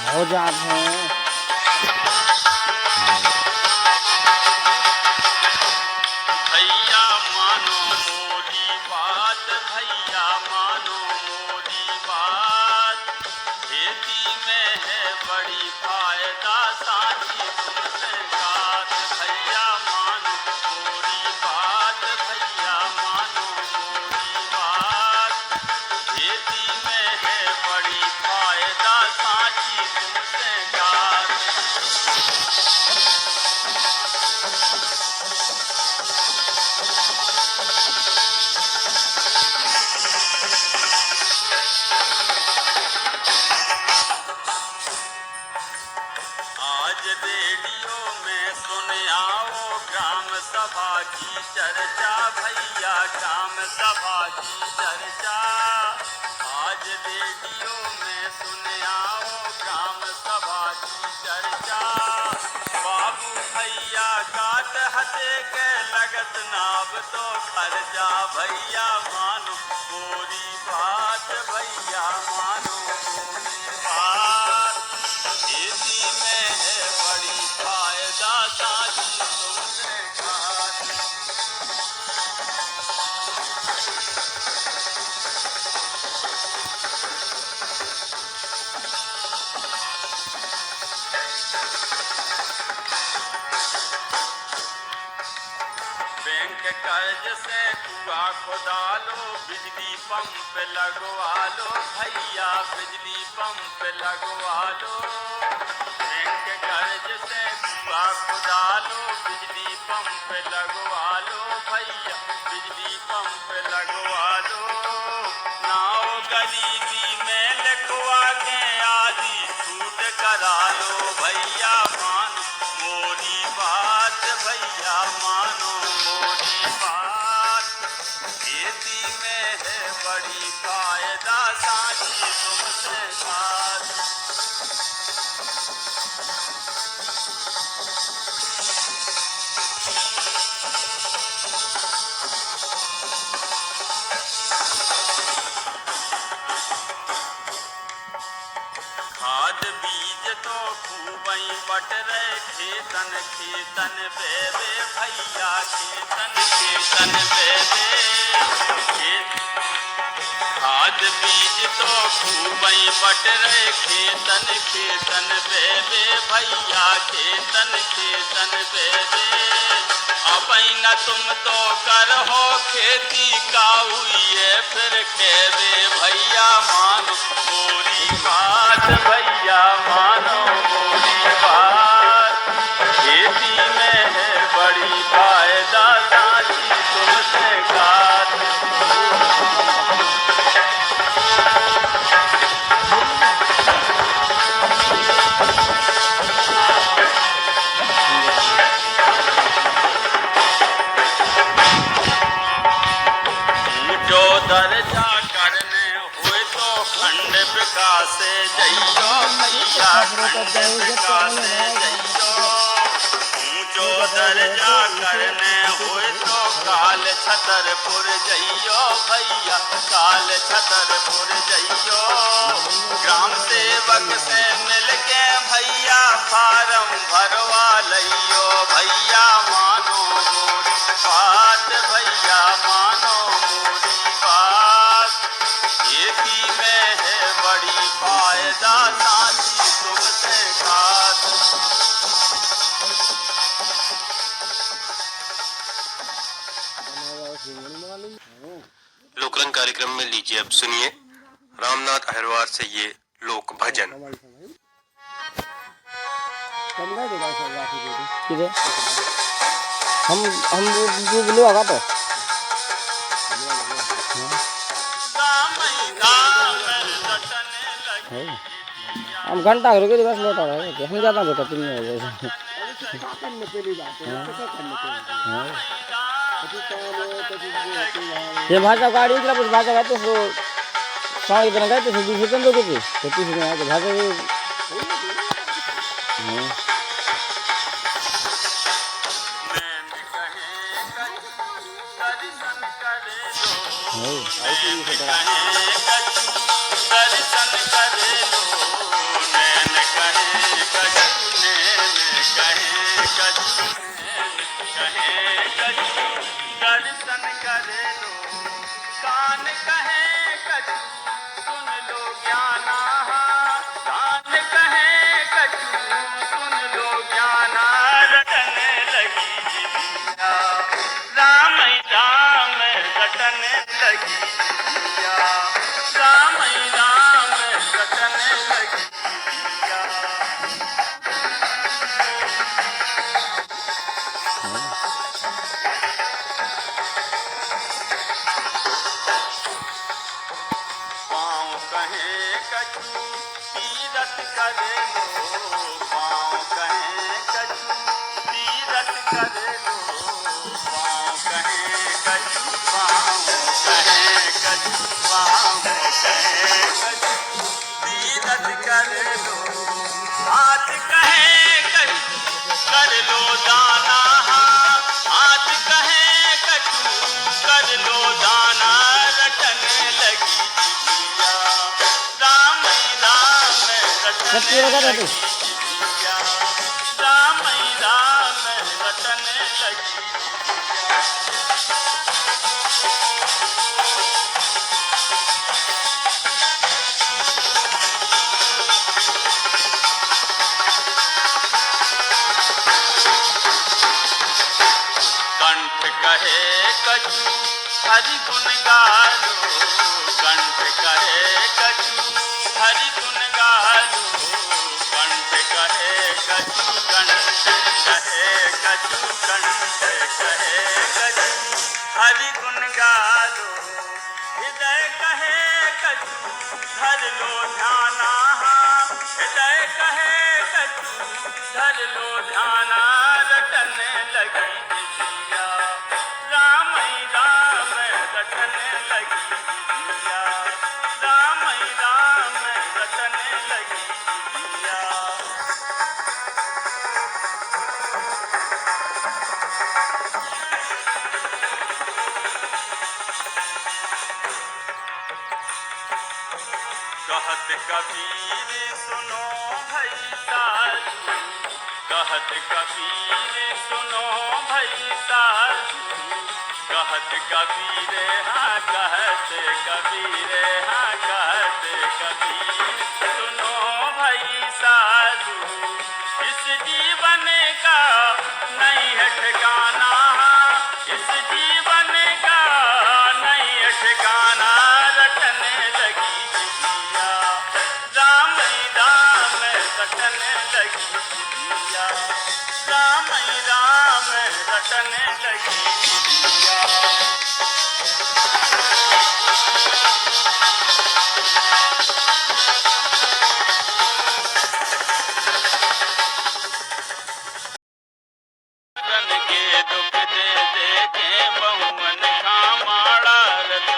हो जाते हैं। भैया मानो मोरी बात, भैया मानो मोरी बात, खेती में है बड़ी फायदा साझी तुमसे बात। भैया मानो मोरी बात, भैया मानो मोरी बात, खेती में है बड़ी फायदा साझी तुमसे बात। आज रेडियो में सुन आओ ग्राम सभा की चर्चा, भैया ग्राम सभा की चर्चा। आज रेडियो में सुन आओ ग्राम सभा की चर्चा। बाबू भैया काट हटे के लगत नाब तो खर्चा। भैया मानो मोरी बात, भैया मानो मोरी बात, खेती में है बड़ी फायदा साझी तुमसे बात। बैंक कर्ज से कुआ खुदा लो, बिजली पंप लगवा लो, भैया बिजली पंप लगवा लो। बैंक कर्ज से कुआ खुदा लो, बिजली पंप लगवा लो, भैया बिजली पंप लगवा लो। नाव गरीबी में लिखवा के आदि छूट करा लो। भैया मानो मोरी बात, भैया मानो मोरी बात, खेती में है बड़ी फायदा साझी तुमसे बात। खाद बीज तो खूबई बट रहे, खेतन खेतन बेबे, भैया खेतन खेतन बेबे। खाद बीज तो खूबई बट रहे, खेतन खेतन बेबे, भैया खेतन खेतन बेबे। अपई न तुम तो करहो खेती का हुई है फिर खेबे। भैया मानो मोरी बात, भैया मानो मोरी बात, खेती में है बड़ी फायदा साझी तुमसे बात। ऊंचो दर्जा करने हुए तो खंड विकास जइयो, भैया खंड विकास जइयो। ऊंचो दर्जा करने हुए तो काल छतरपुर जइयो, भैया काल छतरपुर जइयो। ग्राम सेवक से मिलके भैया फार्म भरवा लइयो। भैया मानो मोरी बात, भैया मानो मोरी बात, खेती में है बड़ी फायदा साझी तुमसे बात। लोकरंग कार्यक्रम में लीजिए अब सुनिए रामनाथ अहिरवार से ये लोक भजन। हम ब्लू आगा तो हम घंटा रुके तो बस लौटा रहे हम ज़्यादा बेटा 3 बजे ये भाषा गाड़ी इतना कुछ भाषा गाते तो साढ़े इतना गाते तो 20 सेकंड रुके थे तो 30 सेकंड आके भाषा दर्शन करे लो, नैन करे लो कान कहे कछु सुन लो ज्ञाना कान कहे कछु सुन लो ज्ञाना रटने लगी जिया राम राम रटने लगी जिया राम राम रटने लगी जिया पाँव कहे कछु तीरथ करे लो पाँव कहे कछु तीरथ करे लो पाँव कहे कछु पाँव कहे कछु पाँव कहे कछु तीरथ करे लो हाथ कहे कछु कर लो दाना हाथ कहे कछु कर लो दाना रटने लगी जिया राम राम सत्य रटने लगा लगी तू जिया राम राम रटने लगी जिया कंठ कहे कछु हरि गुण गालो कंठ कहे कछु हरि गुण गालो कंठ कहे कछु कंठ कहे कछु कंठ कहे कछु हरि गुण गालो हृदय कहे कछु धर लो ध्याना हृदय कहे कछु धर लो ध्याना रटने लगी जिया राम राम रटने लगी जिया राम राम रटने लगी जिया कहत कबीर सुनो भई साधु कहत कबीर सुनो भई साधु कहत कबीर हाँ कहत कबीर हाँ कहत कबीर सुनो भई साधु इस जीवन का नहीं है ठिकाना इस जीवन का नहीं है ठिकाना रटने लगी जिया राम राम रटने लगी जिया राम राम रटने लगी जिया रन के दुख दे दे के बहुमन खामाड़ा रतो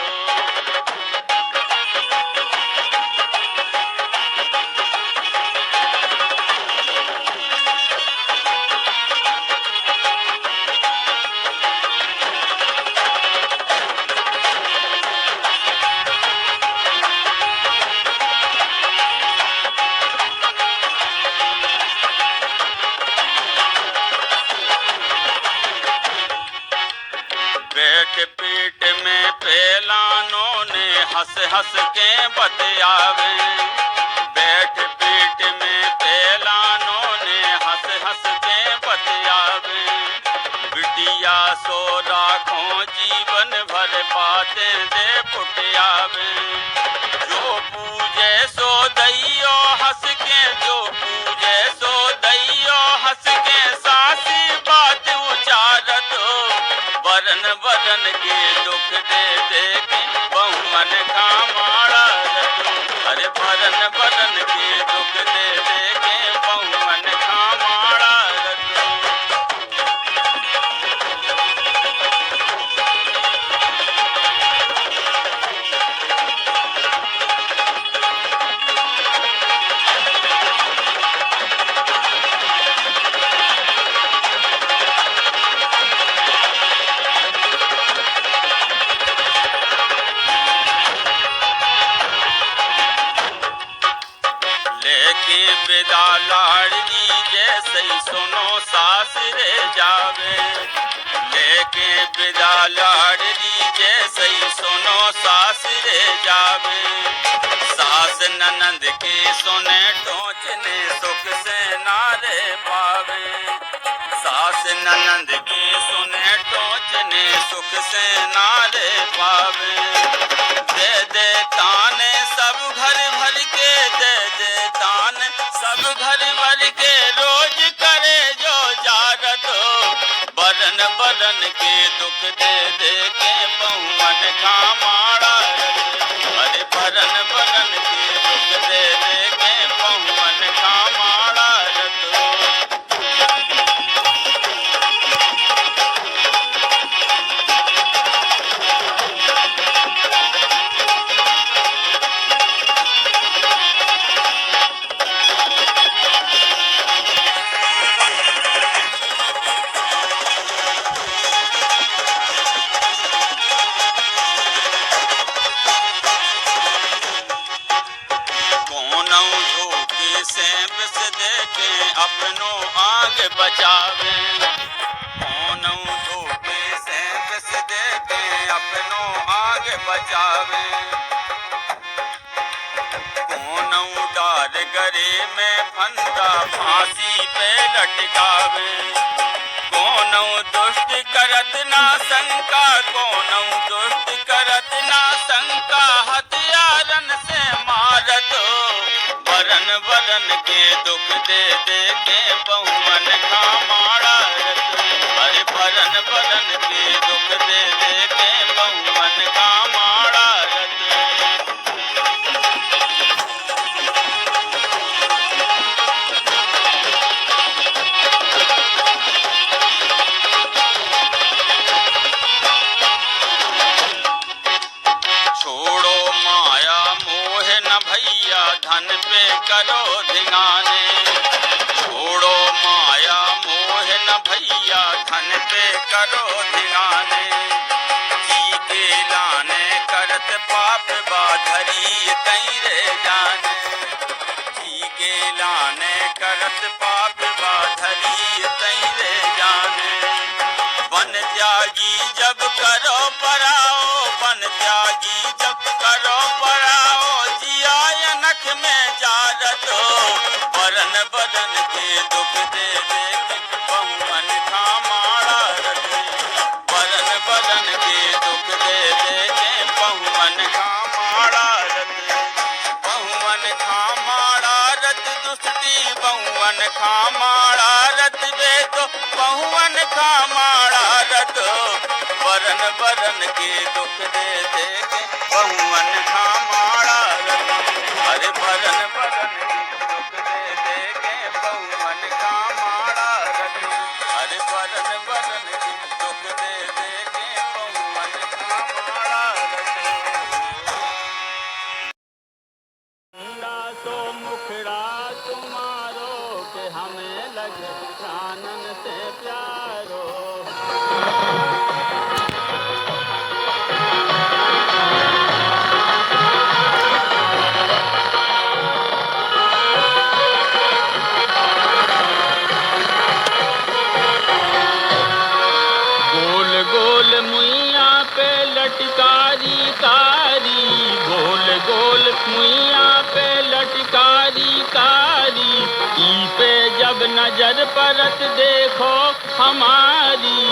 पेट पीठ में फैलानों ने हंस हंस के बतियावे बैठ पीठ में फैलानों ने हंस हंस के बतियावे बिटिया सो राखो जीवन भर पाते दे पुटियावे जो पूजे सो दैयो हंस के जो पूजे सो दैयो हंस के सासी बात उचारत वरन वरन के दुख दे दे के बहुमन खामाड़ा रतो अरे वरन वरन के दुख दे दे के बहुमन खामाड़ा रतो विदा लाड़नी जैसे सुनो सासरे जावे लेके विदा लाड़नी भाई सुनो सास रे जावे, सास ननंद की सुने टोचने सुख से नारे पावे, सास ननंद की सुने टोचने सुख से नारे पावे। दे दे ताने सब घर भर के, दे दे ताने सब घर भर के, रोज करे जो जारत हो, बरन बरन के दुख दे दे के बहुवन खामाड़ा रत, अरे बरन बरन के दुख दे दे के बहुवन खामाड़ा रत। अपनों आग बचावे, कौनों धोखे से बिस दे के अपनों आग बचावे, कौनों डार गरे में फंदा फांसी पे लटकावे, कौनों दुष्ट करत ना शंका, कौनों दुष्ट करत ना शंका, हथियारन से मारत हो, बरन बरन के दुख दे दे के बहुवन खामाड़ा रत, अरे बरन बरन के दुख दे दे के बहुवन खामाड़ा रत। छोड़ो माया मोह न भैया धन पे करो धिंगाने, छोड़ो माया मोह न भैया धन पे करो धिंगाने, जी के लाने करत पाप बाधरी कहीं रे जाने, जी के लाने करत पाप बाधरी कहीं रे जाने, वन त्यागी जब करो पराओ, वन त्यागी जब करो पराओ, जिया नख में जारत हो, बरन बरन के दुख दे दे के बहुवन खामाड़ा रत, बरन बरन के दुख दे दे के बहुवन खामाड़ा रत, बहुवन खामाड़ा रत दुष्टी बहुवन खामाड़ा रत, वे तो बहुवन खामाड़ा रत, बरन बरन के दुख दे दे के बहुवन खामाड़ा रत, अरे बरन बरन के दुख दे दे के बहुवन खामाड़ा रत, अरे बरन बरन के दुख दे दे के बहुवन खामाड़ा रत। तो मुखड़ा तुम्हारो के हमें लगे प्राणन से प्यारो, गोल गोल मुइया पे लटकारी कारी, गोल गोल मुइया पे लटकारी कारी, ई पे जब नजर परत देखो हमारी,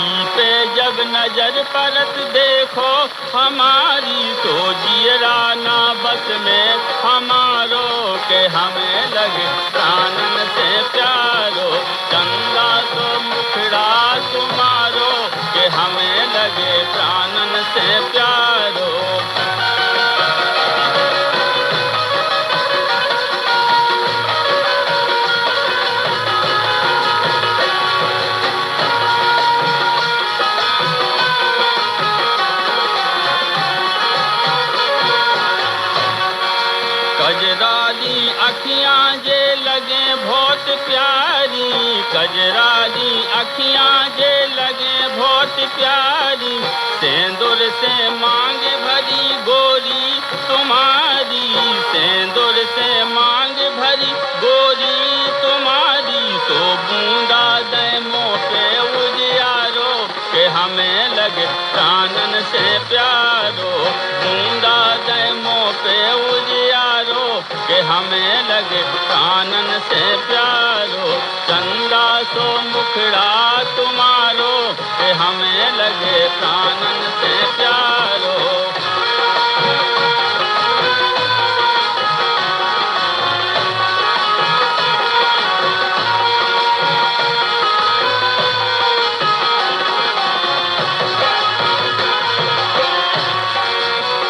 ई पे जब नजर परत देखो हमारी, तो जियरा ना बस में हमारो के हमें लगे प्राणन से प्यारो, चंदा तो मुखड़ा तुम्हारो के हमें लगे प्राणन से प्यारो। कजरारी अखियाँ जे लगे बहुत प्यारी, कजरारी अखियाँ जे लगे बहुत प्यारी, सेंदूर से मांग भरी गोरी तुम्हारी, सेंदूर से मांग भरी गोरी तुम्हारी, तो बूंदा दे मोटे उजियारो के हमें लगे प्राणन से प्यार। सो मुखड़ा तुम्हारो के हमें लगे प्राणन से प्यारो।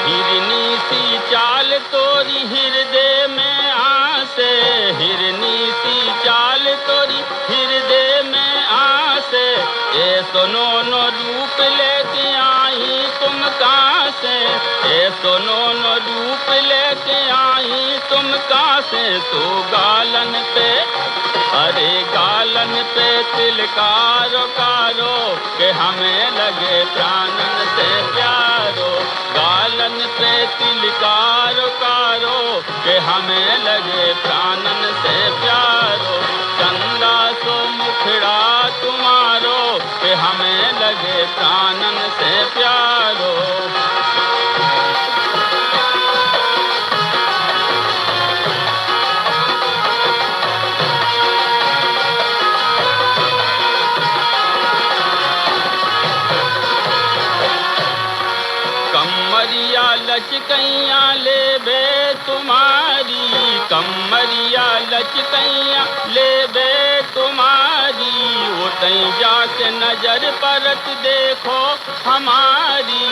हिरनी सी चाल तोरी हृदय में आसे, हिरनी सी चाल तोरी हृदय में आसे, ए सुनो नो रूप लेके आई तुम कहाँ से, ए सुनो नो रूप लेके आई तुम कहाँ से। तो गालन पे अरे गालन पे तिलकारो कारो के हमें लगे प्राणन से प्यारो। गालन पे तिलकारो कारो के हमें लगे प्राणन से प्यारो। चंदा सो मुखड़ा तुम्हारो के हमें लगे प्राणन से प्यारो। कमरिया लचकैया ले बे तुम्हारी, कमरिया लचकैया ले बे तुम्हारी, उतई जाके नजर परत देखो हमारी,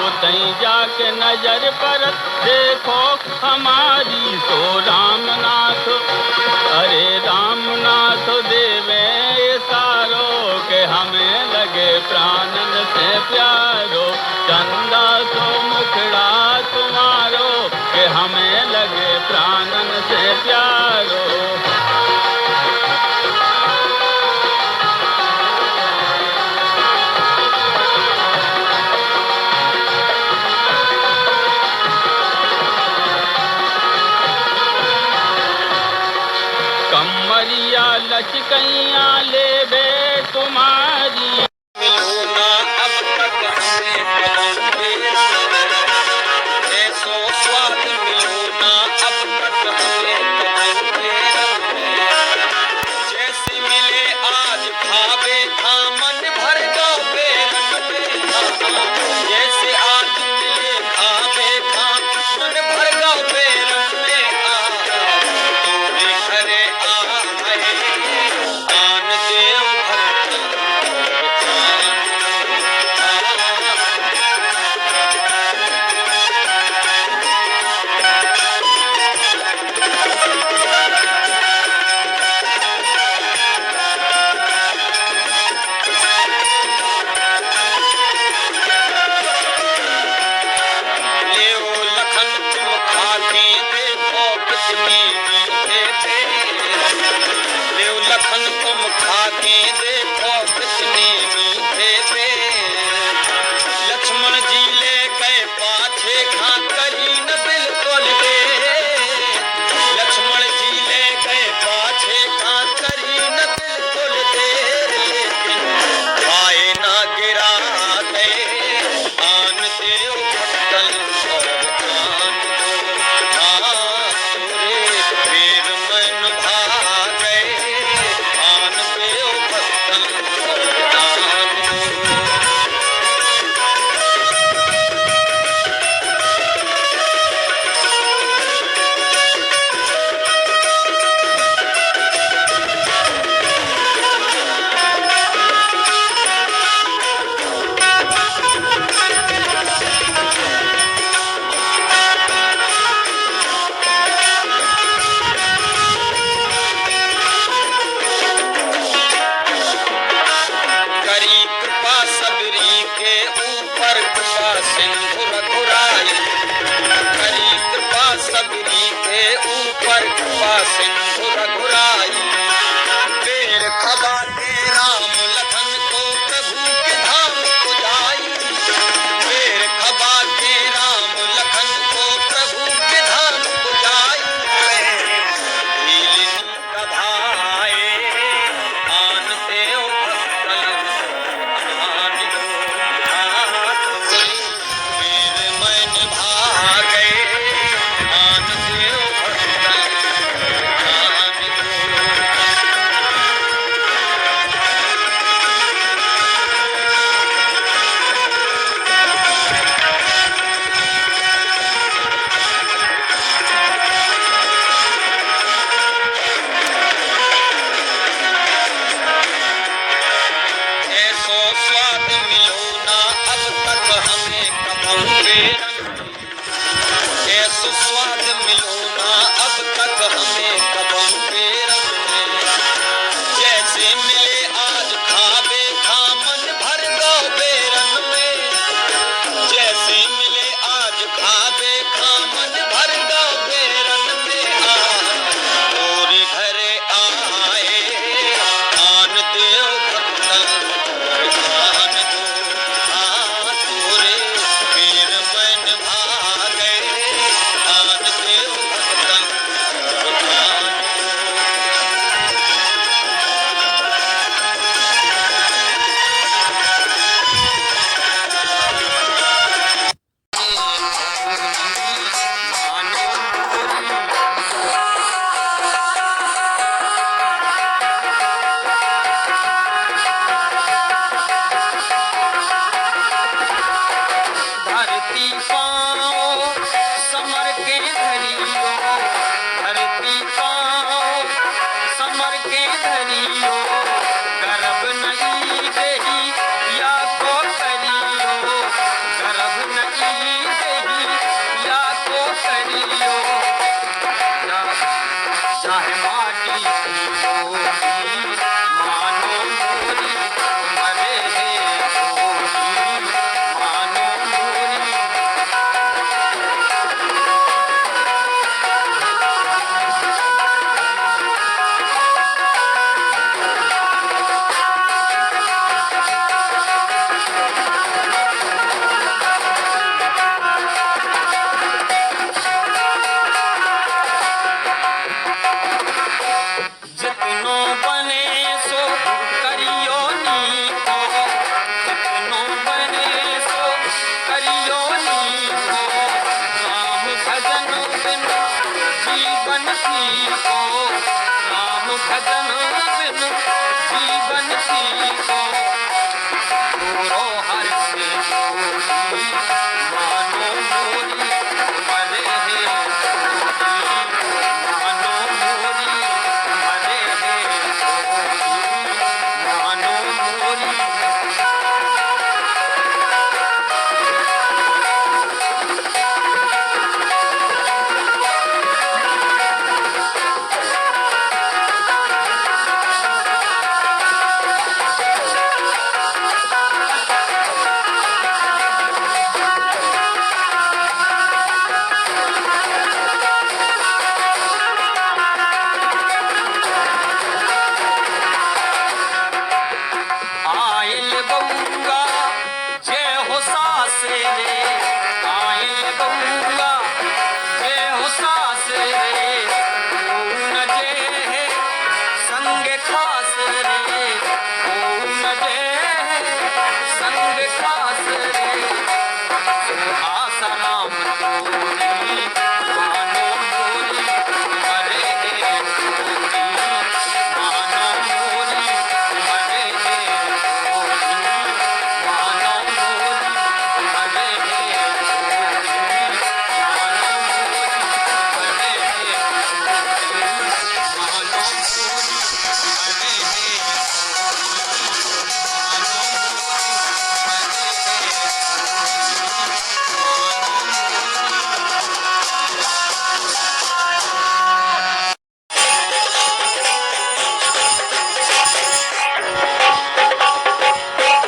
उतई जाके नजर परत देखो हमारी। तो रामनाथ अरे रामनाथ देवे सारो के हमें लगे प्राणन से प्यारो। चंदा सो मुखड़ा तुम्हारो के हमें लगे प्राणन से प्यारो। कमरिया लचकैया ले बे तुम्हारी, मिलो ना अब तक हमें पलंग पे रंग, ऐसो स्वाद मिलो ना अब तक हमें पलंग पे रंग। जैसे मिले आज खावे खा मन भर गावे रंग में खा, जैसे आज मिले खावे खा मन भर गावे रंग में आ। तोरे घरे आए आन देव भक्त लखन तुम खाके देखो कितने मीठे थे। लक्ष्मण जी ले गए पाछे खा करी न बिल्कुल दे, लक्ष्मण जी ले गए पाछे खा करी न बिल्कुल दे। लेकिन आए ना गिरा दे आन देव भक्तल और आन दो फिर मन भागे आन देव भक्तल और आन दो। करी कृपा सबरी के ऊपर कृपा सिंधु रघुराई, करी कृपा सबरी के ऊपर कृपा सिंधु रघुराई। बेर खबा के राम लखन को प्रभु के धाम को जाई, बेर खबा के राम लखन को प्रभु के धाम को जाई। लीलिन कभाए आन देव भक्तल आन दो फिर मन भागे आन देव भक्तल जीवन सीखो, राम भजन बिन जीवन सीखो, गुरो हर से जोड़ी, मानो मोरी मरे हे जोड़ी, मानो मोरी मरे हे जोड़ी, मानो मोरी। आयल गंगा जय हो सासे रे, आयल गंगा जय हो सासे रे, पूर्ण जय है संग खास रे, पूर्ण जय है संग खास रे, आसाराम तोरी मानो मोरी मरे हे जोड़ी, मानो मोरी मरे हे जोड़ी, मानो मोरी मरे हे जोड़ी, मानो मोरी मरे हे जोड़ी, मानो मोरी मरे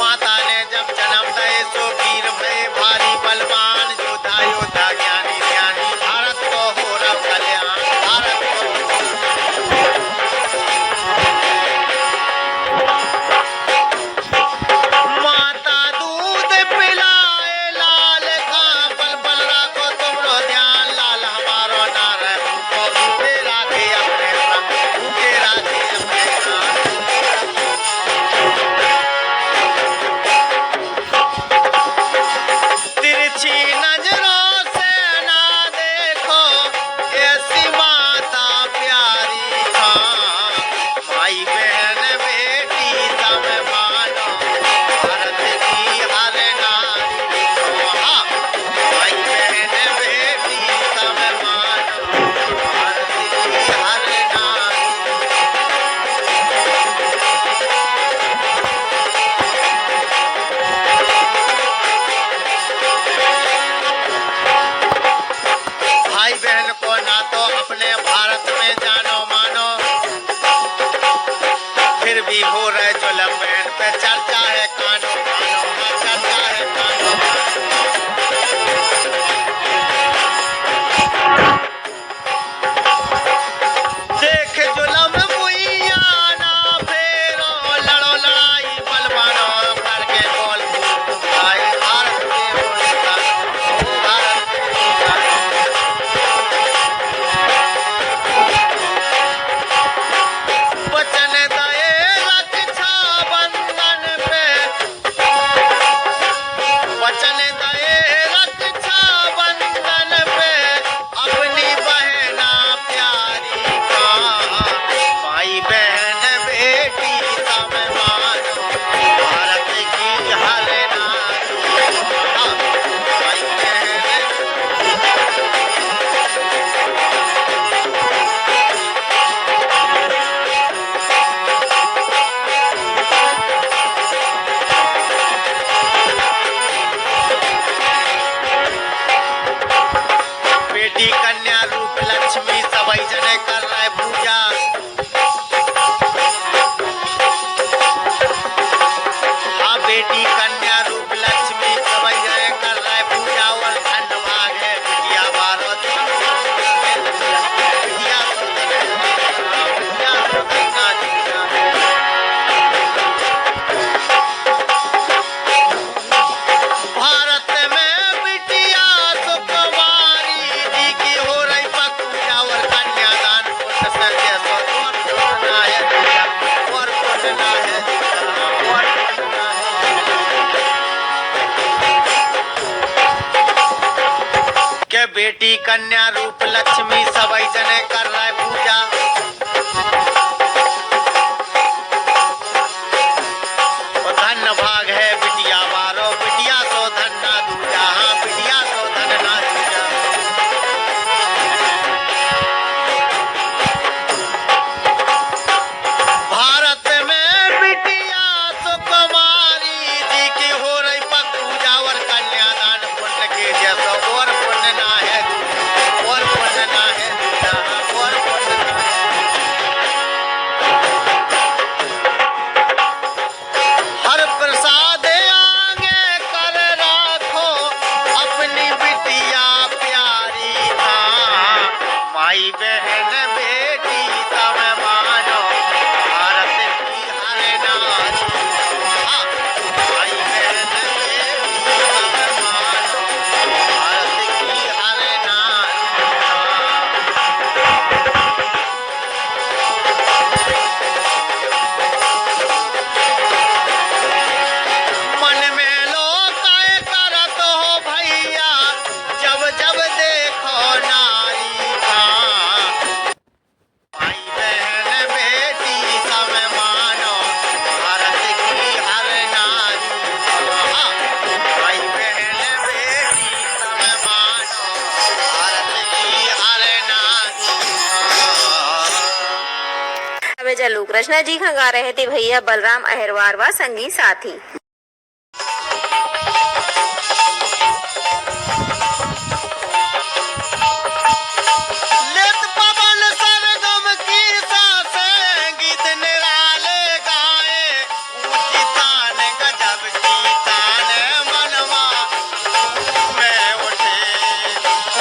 माता ने जब जन्म दे सो वीर भय भारी बलवान, योद्धा योद्धा ज्ञानी ज्ञानी, भारत को हो रब कल्याण, भारत को। माता दूध पिलाए लाल खा, पल पल राखो तुमरो ध्यान, लाल हमारो ना रहे भूखो, भूखे राखे अपने संग, भूखे राखे अपने संग। तिरछी नजरों से ना देखो, ऐसी माता प्यारी था, भाई बहन बेटी सब मानो, भारत की हर नारी को, हाँ, भाई बहन बेटी सब मानो, भारत की हर नारी। भाई बहन को ना तो अपने भारत में जानो मानो, फिर भी हो रहे जुल्म बहन पे चर्चा है कानो कानो, हाँ चर्चा है कानो कानो। देख जुल्म बुइया ना फेरो, लड़ो लड़ाई बलवानो, करके बोल भाई भारत के बोलता, भारत के बोलता। वचन दए रक्षा बंधन पे, वचन दए रक्षा बंधन पे, अपनी बहना प्यारी का, भाई बहन बेटी सब मानो, भारत की हर नारी, भाई बहन। बेटी कन्या रूप लक्ष्मी सबई जने कर रहे पूजा, हाँ बेटी कन्या रूप लक्ष्मी सबई जने कर रहे पूजा, और खंड भाग है बिटिया बारो दिन, बिटिया तो गंगा जी। भारत में बिटिया सुकुमारी जी की हो रही पूजा, और कन्यादान पुण्य से के बेटी कन्या रूप लक्ष्मी सबै जने कर रहे पूजा। और धन भाग है बिटिया वारो, बिटिया सो धन ना दूजा। हाँ बिटिया सो धन ना दूजा। भारत में बिटिया सुकुमारी जी की हो रही पूजा और कन्यादान पुण्य के जैसा और पुण्य ना है, और पुण्य ना है, और पुण्य ना है। हर प्रसाद आगे कर राखो अपनी बिटिया प्यारी। हाँ माई बहन बेटी तब मानो भारत की हर नारी। हाँ माई बहन बेटी तब मानो भारत की हर नारी। मन में लोकाय करत हो भैया जब जब देखो नारी। हाँ माई बहन बेटी सब मानो भारत की हर नारी। हाँ माई बहन बेटी सब मानो भारत की हर नारी। वे जल्लू कृष्णा जी खां गा रहे थे भैया बलराम अहिरवार व संगी साथी। लेत पवन सरगम की सांसें गीत निराले गाए। ऊंची तान गजब की तान मनवा में उठे।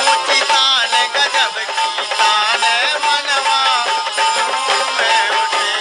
ऊंची तान गजब की तान मनवा में उठे।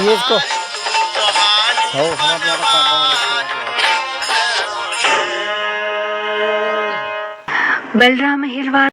ये इसको हो बलराम अहिरवार